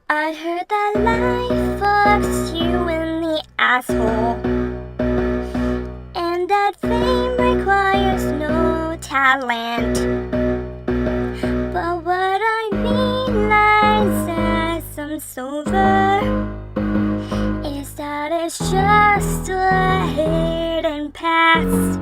I heard that life fucks you in the asshole, and that fame requires no talent. But what I realize as I'm sober is that it's just a hidden past.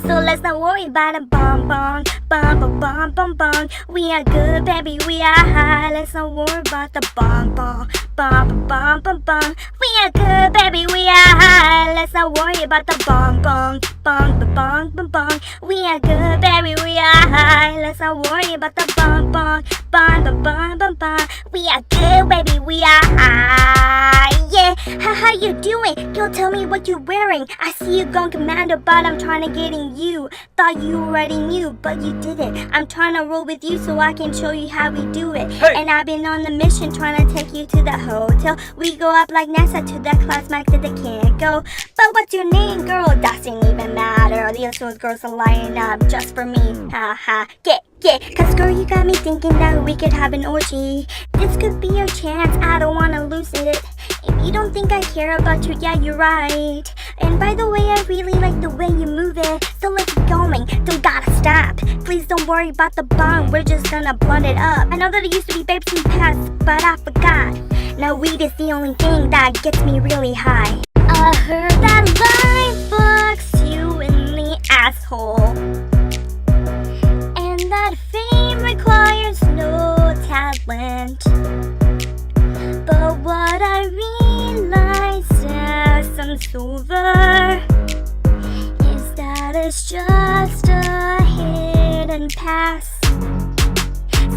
So let's not worry about a bong bong, bong bong bong bong bong. We are good, baby, we are high. Let's not worry about the bong bong, bong bong bong bong. We are good, baby, we are high. Let's not worry about the bong bong, bong bong bong bong. We are good, baby, we are high. Let's not worry about the bong bong, bong bong bong bong. We are good, baby, we are high. Yeah, how you doing? Yo, tell me what you're wearing. I see you going commando, but I'm trying to get in you. Thought you already knew, but you didn't. I'm trying to roll with you so I can show you how we do it. Hey. And I've been on the mission trying to take you to the hotel. We go up like NASA to the class max that they can't go. But what's your name, girl? Doesn't even matter. Those girls are lining up just for me. Ha ha. Yeah, cause girl, you got me thinking that we could have an orgy. This could be your chance, I don't wanna lose it. If you don't think I care about you, yeah, you're right. And by the way, I really like the way you move it. So let's keep going, don't gotta stop. Please don't worry about the bong, we're just gonna blunt it up. I know that it used to be babes in the past, but I forgot. Now weed is the only thing that gets me really high. I heard that life fucks you in the asshole, and that fame requires no talent. But what I realize as I'm sober is that it's just a hidden past.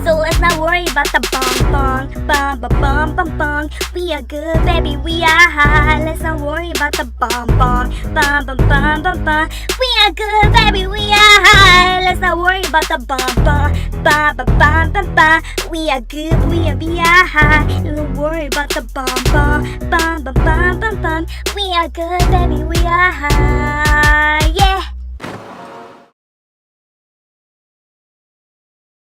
So let's not worry about the bong bong, bong bong bong bong bong. We are good, baby, we are high. Let's not worry about the bong bong, bong bong bong bong bong. We are good, baby, we are high. Let's not worry about the bong bong, bong bong bong bong bong. We are good, we are high. Don't worry about the bong bong, bong bong bong bong bong. We are good, baby, we are high. Yeah.